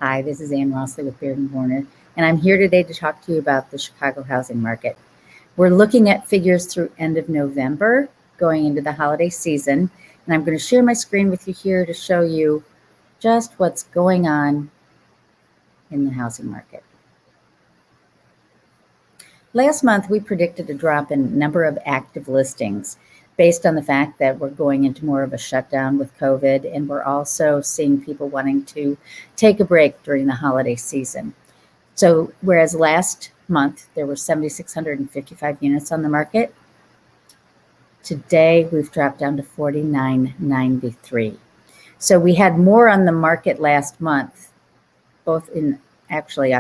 Hi, this is Ann Rossley with Baird & Warner, and I'm here today to talk to you about the Chicago housing market. We're looking at figures through end of November, going into the holiday season, and I'm going to share my screen with you here to show you just what's going on in the housing market. Last month, we predicted a drop in number of active listings based on the fact that we're going into more of a shutdown with COVID, and we're also seeing people wanting to take a break during the holiday season. So whereas last month there were 7,655 units on the market, today we've dropped down to 4,993. So we had more on the market last month, both in actually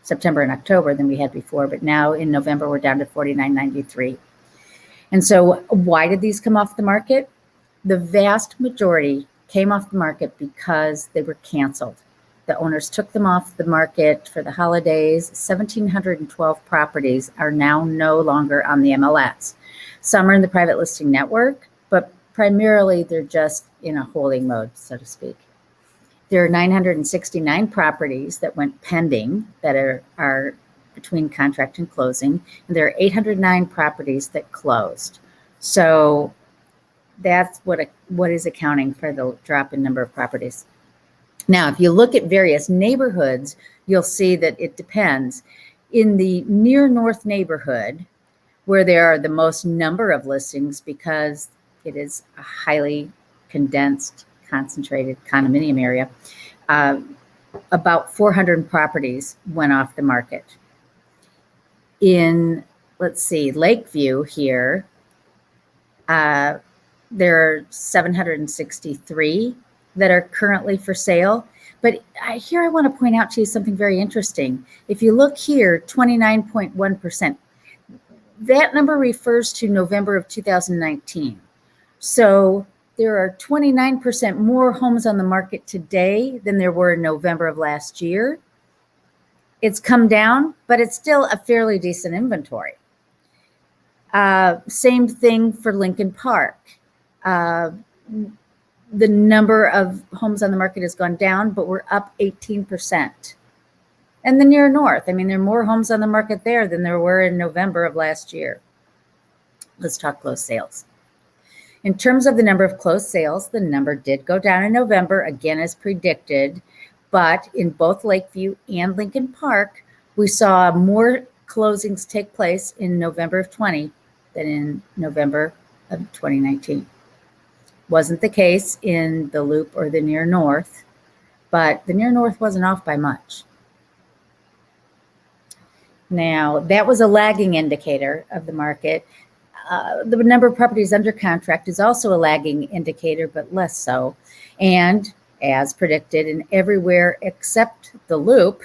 September and October than we had before, but now in November we're down to 4,993. And so why did these come off the market? The vast majority came off the market because they were canceled. The owners took them off the market for the holidays. 1,712 properties are now no longer on the MLS. Some are in the private listing network, but primarily they're just in a holding mode, so to speak. There are 969 properties that went pending that are between contract and closing, and there are 809 properties that closed. So that's what is accounting for the drop in number of properties. Now, if you look at various neighborhoods, you'll see that it depends. In the near north neighborhood, where there are the most number of listings because it is a highly condensed, concentrated condominium area, about 400 properties went off the market. In, let's see, Lakeview here, there are 763 that are currently for sale. But here I want to point out to you something very interesting. If you look here, 29.1%, that number refers to November of 2019. So there are 29% more homes on the market today than there were in November of last year. It's come down, but it's still a fairly decent inventory. Same thing for Lincoln Park. The number of homes on the market has gone down, but we're up 18%. And the near north, I mean, there are more homes on the market there than there were in November of last year. Let's talk closed sales. In terms of the number of closed sales, the number did go down in November, again as predicted, but in both Lakeview and Lincoln Park, we saw more closings take place in November of 20 than in November of 2019. Wasn't the case in the Loop or the Near North, but the Near North wasn't off by much. Now, that was a lagging indicator of the market. The number of properties under contract is also a lagging indicator, but less so. And as predicted, in everywhere except the Loop,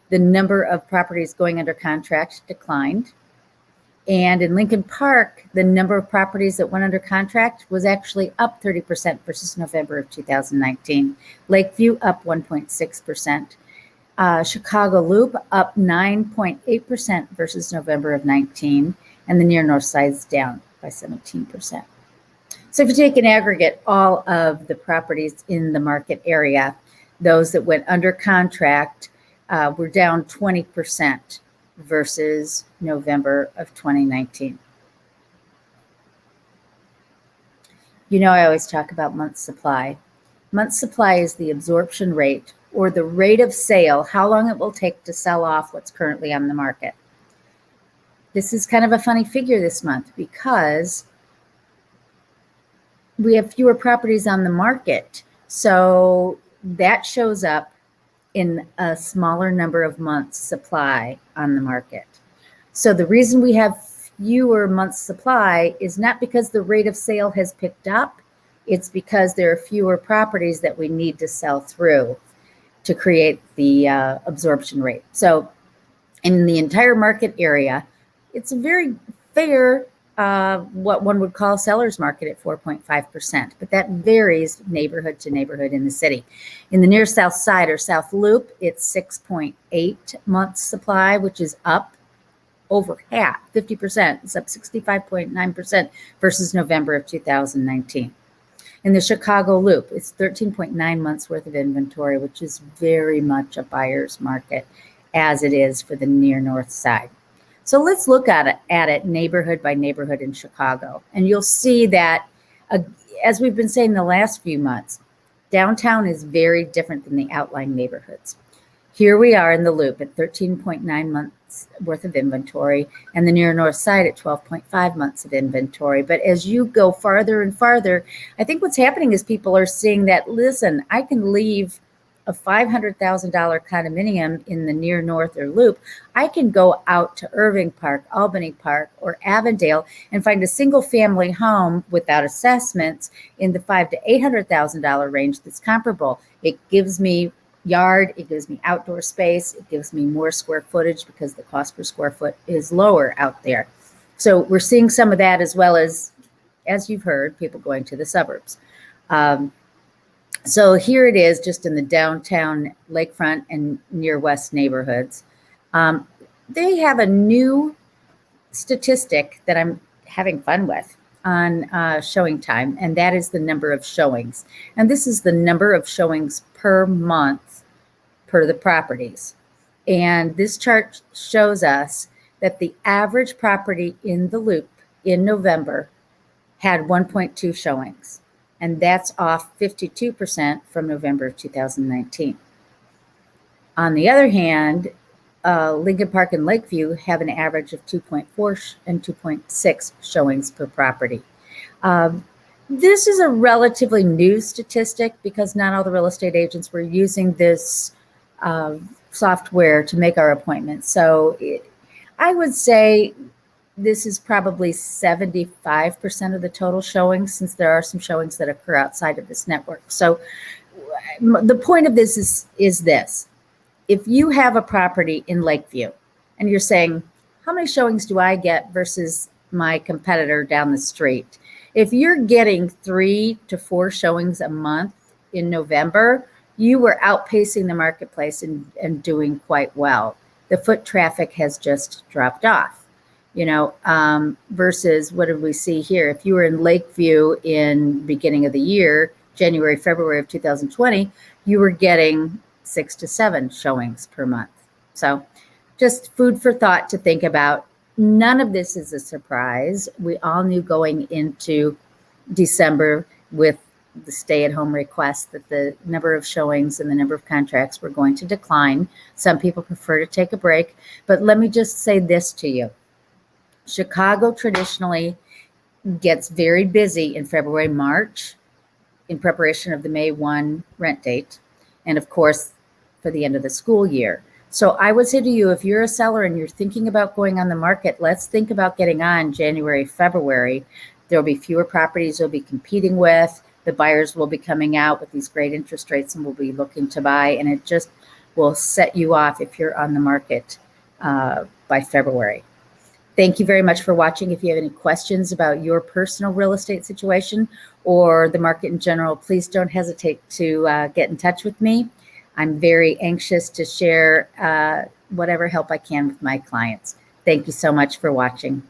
the number of properties going under contract declined. And in Lincoln Park, the number of properties that went under contract was actually up 30% versus November of 2019. Lakeview up 1.6%. Chicago Loop up 9.8% versus November of 19. And the near north side is down by 17%. So if you take an aggregate, all of the properties in the market area, those that went under contract were down 20% versus November of 2019. You know, I always talk about month supply. Month supply is the absorption rate or the rate of sale, how long it will take to sell off what's currently on the market. This is kind of a funny figure this month because we have fewer properties on the market. So that shows up in a smaller number of months supply on the market. So the reason we have fewer months supply is not because the rate of sale has picked up. It's because there are fewer properties that we need to sell through to create the absorption rate. So in the entire market area, it's a very fair, what one would call seller's market at 4.5%, but that varies neighborhood to neighborhood in the city. In the near south side or South Loop, it's 6.8 months supply, which is up over half, 50%. It's up 65.9% versus November of 2019. In the Chicago Loop, it's 13.9 months worth of inventory, which is very much a buyer's market as it is for the near north side. So let's look at it neighborhood by neighborhood in Chicago. And you'll see that, as we've been saying the last few months, downtown is very different than the outlying neighborhoods. Here we are in the Loop at 13.9 months worth of inventory, and the near north side at 12.5 months of inventory. But as you go farther and farther, I think what's happening is people are seeing that, listen, I can leave a $500,000 condominium in the near north or Loop. I can go out to Irving Park, Albany Park, or Avondale and find a single family home without assessments in the $500,000 to $800,000 range that's comparable. It gives me yard, it gives me outdoor space, it gives me more square footage because the cost per square foot is lower out there. So we're seeing some of that, as well as you've heard, people going to the suburbs. So here it is, just in the downtown, lakefront, and near west neighborhoods. They have a new statistic that I'm having fun with on showing time, and that is the number of showings. And this is the number of showings per month per the properties. And this chart shows us that the average property in the Loop in November had 1.2 showings. And that's off 52% from November of 2019. On the other hand, Lincoln Park and Lakeview have an average of 2.4 and 2.6 showings per property. This is a relatively new statistic because not all the real estate agents were using this software to make our appointments. So I would say this is probably 75% of the total showings, since there are some showings that occur outside of this network. So the point of this is this. If you have a property in Lakeview and you're saying, how many showings do I get versus my competitor down the street? If you're getting 3 to 4 showings a month in November, you were outpacing the marketplace and doing quite well. The foot traffic has just dropped off. Versus what did we see here? If you were in Lakeview in beginning of the year, January, February of 2020, you were getting 6 to 7 showings per month. So just food for thought to think about. None of this is a surprise. We all knew going into December with the stay-at-home request that the number of showings and the number of contracts were going to decline. Some people prefer to take a break. But let me just say this to you. Chicago traditionally gets very busy in February, March in preparation of the May 1 rent date, and of course for the end of the school year. So I would say to you, if you're a seller and you're thinking about going on the market, let's think about getting on January, February. There'll be fewer properties you'll be competing with. The buyers will be coming out with these great interest rates and will be looking to buy, and it just will set you off if you're on the market by February. Thank you very much for watching. If you have any questions about your personal real estate situation or the market in general, please don't hesitate to get in touch with me. I'm very anxious to share whatever help I can with my clients. Thank you so much for watching.